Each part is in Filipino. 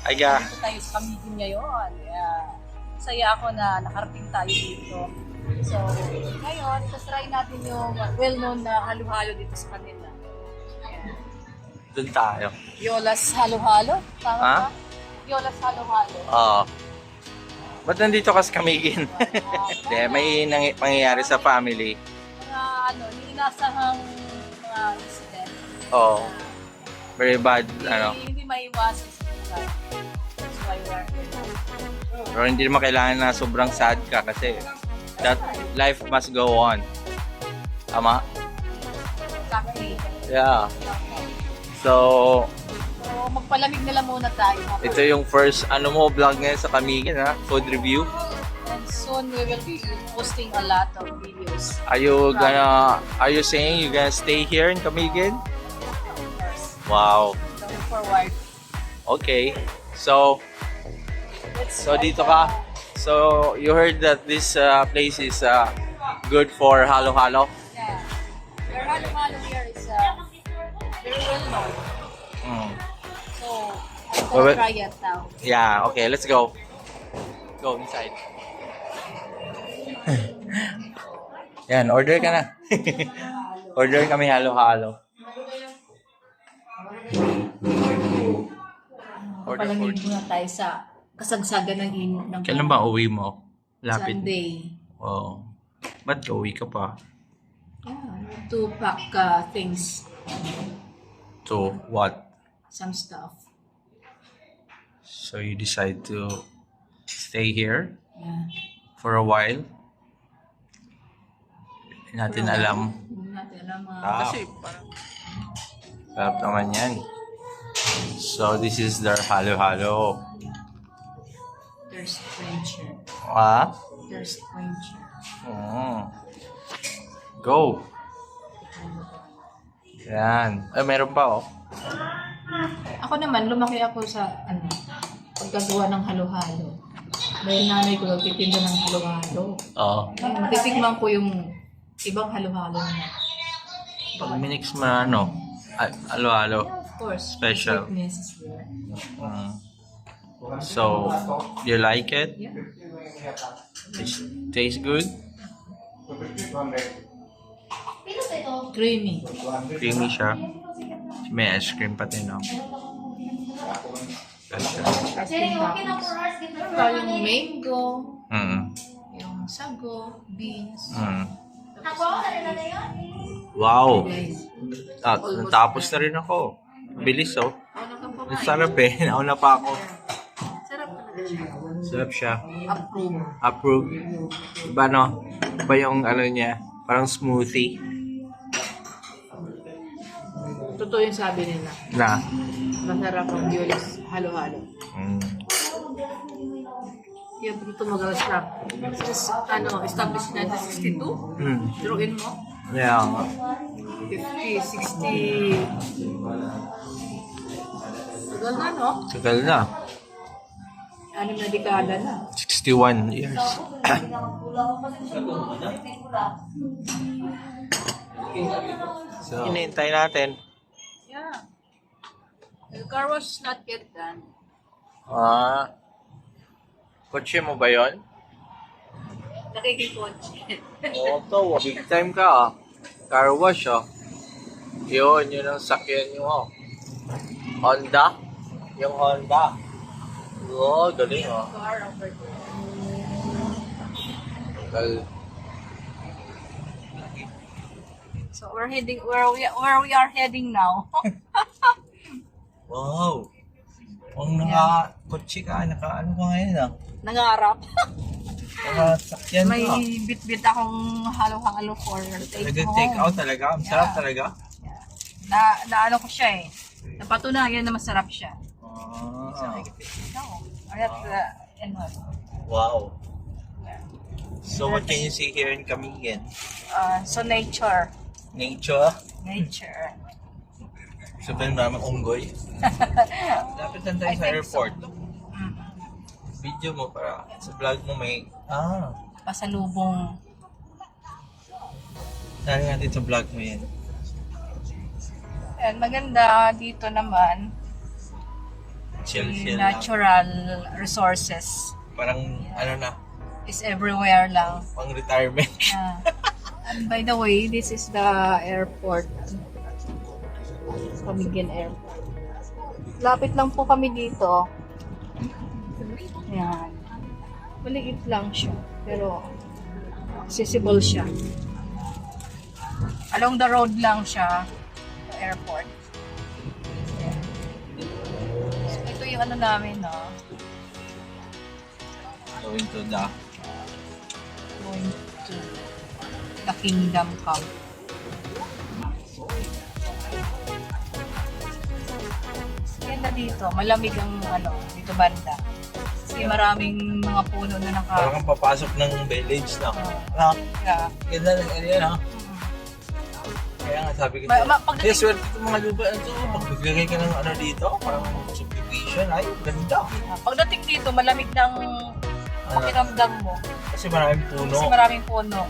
Aga. Dito tayo sa Camiguin ngayon. Saya ako na nakarating tayo dito. So, ngayon, try natin yung well-known na halo-halo dito sa kanila. Doon tayo. Yola's Halo-Halo? Tama Ha? ba? Yola's Halo-Halo. Oo. Ba't nandito ka sa Camiguin? Hindi, may pangyayari sa family. Mga niinasahang mga incident. Oo. Very bad, Hindi maiwasan sa buhay. That's why we're here. Pero hindi naman kailangan na sobrang sad ka kasi that life must go on. Tama? Exactly. Yeah. So, Magpalamig na lang muna tayo. ito yung first vlog ngayon sa Camiguin, ha? Food review. And soon we will be posting a lot of videos. Are you saying you gonna stay here in Camiguin? Of course. Wow. Looking forward. Okay. So dito ka. So you heard that this place is good for halo-halo. Yeah. Your halo-halo here is very well known. Mm. So, I'm gonna Well, try it now. Yeah, okay, let's go. Go inside. Yan, order ka na. Order kami halo-halo. Order Palamig food. muna tayo sa kasagsagan ng init ng Kailan ba uwi mo? Lapit. Sunday. Oo. Ba't ka uwi ka pa? Yeah, to pack things, So, what? some stuff. So you decide to stay here Yeah. for a while? Hindi natin alam. Hindi natin alam. Kasi parang sarap naman yan. So this is their halo-halo. Thirst quencher. Ah? Thirst quencher. Mm. Go! Yan. Ay, meron pa oh. Ako naman, lumaki ako sa pagkagawa ng halo-halo. Dahil nanay ko nagtitinda ng halo-halo. Oo. Natitikman ko yung ibang halo-halo na. Pag minix mo na halo-halo. Of course, Special. sweetness is there. Mm. So, you like it? Yeah. Tastes good? Creamy. Creamy siya. May ice cream pati, no? Ganda. Ito yung mango, Mm. yung sago, beans. Mm. Wow! Guys, Natapos na rin ako. Bilis, oh. ano ka pa Ang sarap eh. Nauna pa ako. Sarap talaga siya. Sarap siya. Approve. Approve. Iba, no? Iba yung niya. Parang smoothie. Totoo yung sabi nila. Na. Masarap ang Yola's halo-halo. Mm. Kaya po tumagal siya. Established in 1962. Mm. Drawin mo. Yeah. 50, 60. Tagal na, no? Tagal na. 6 na dekada na. 61 years. So, hinihintay natin. Yeah. The car was not yet done. Kotse mo ba yun? Nakikikotse. Oo, to. Big time ka, ah. Car wash, oh. Yun ang sakyan nyo, oh. Honda? Yung Honda. Oo, galing, oh. Car over there. So we're heading where we are heading now. Wow. Kung kotse ka, ano ka ngayon, ah? Nangarap. Nakasakyan May ka. bit-bit akong halo-halo for take Nag-take home. out talaga. Ang sarap talaga. Na ano ko siya eh. Napatunayan na masarap siya. Ah. No. Ayat Wow. So what can you see here in Camiguin? so nature. Nature. Nature. Sabihin namin unggoy. Dapat lang tayo I sa think airport. so. Video mo para sa vlog mo may... Pasalubong. Saan natin sa vlog mo yan? And maganda dito naman. chill Yung lang. natural resources Parang, ano na, is everywhere lang. pang retirement. Yeah. And by the way, this is the airport. Camiguin Airport. Lapit lang po kami dito. Ayan. Maliit lang siya. Pero accessible siya. Along the road lang siya. The airport. Ayan. So, ito yung ano namin, no? Going to the Going to the Kingdom Come. Ganda dito. Malamig ang ano, dito banda. Kasi maraming mga puno na naka... parang kang papasok ng village na. Ah. Na, Yeah. ganda ng area na. Kaya nga sabi ko, Pagdating- eh, swerte itong mga lupa na ito. Pag naglagay ka ng ano dito, parang subdivision, ay, ganda. Pagdating dito, malamig ng pakiramdam mo. Kasi maraming puno. Kasi maraming puno.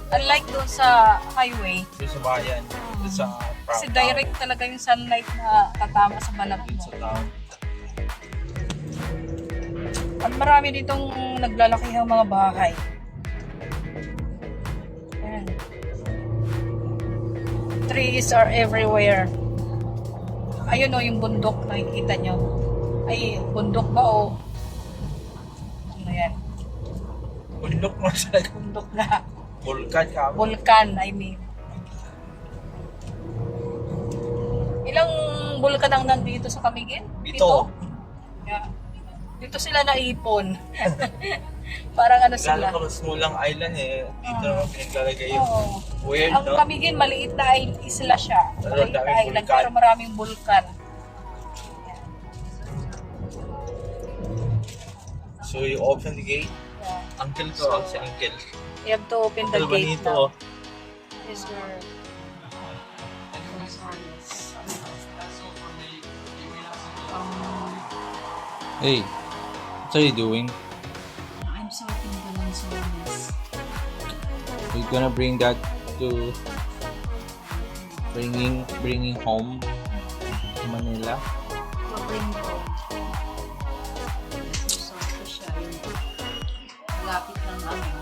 Unlike doon sa highway, Doon sa bayan, doon sa kasi direct talaga yung sunlight na tatama sa balat Doon mo. sa town. At marami ditong naglalakihang mga bahay. Ayan. Trees are everywhere. Ayun o, yung bundok, nakikita nyo. Ay, bundok ba o? Ano yan? Bundok mo sa Bundok na. vulkan ka. Vulkan, I mean. Ilang bulkan ang nandito sa Camiguin? Dito. Yeah. Dito sila naipon. Parang ano sila. Lalo ka Smulang Island eh. Dito naman pinaglalagay yung Oo. weird, Ang no? Camiguin, maliit na isla siya. Pero Maliit na daming island, bulkan. pero maraming bulkan. So you open the gate. Yeah. Uncle to, si Uncle. You have to open the Uncle gate Benito. now. Is where... Hey, what are you doing? I'm sorting the lanzones. We're gonna bring that to bringing home to Manila. Bring ko. So, ito siya. Malapit lang namin.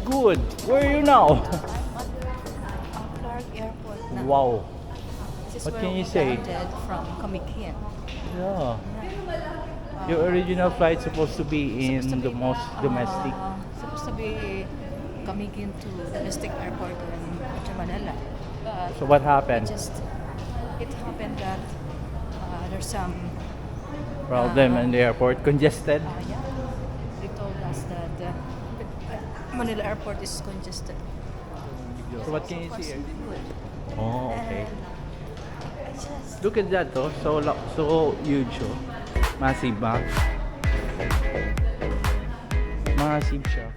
Good. Where are you now? Clark Airport na. Wow. This is What where can we you say? landed from Camiguin. Yeah. Your original flight supposed to be in Supposed to the be, most domestic. Supposed to be Camiguin to domestic airport in Metro Manila. But So what happened? it happened that there's some Problem in the airport, congested. yeah, they told us that Manila airport is congested. So what can you see here? Good. Oh, okay. And I just Look at that, oh. So huge, oh. Massive, ah. Massive siya.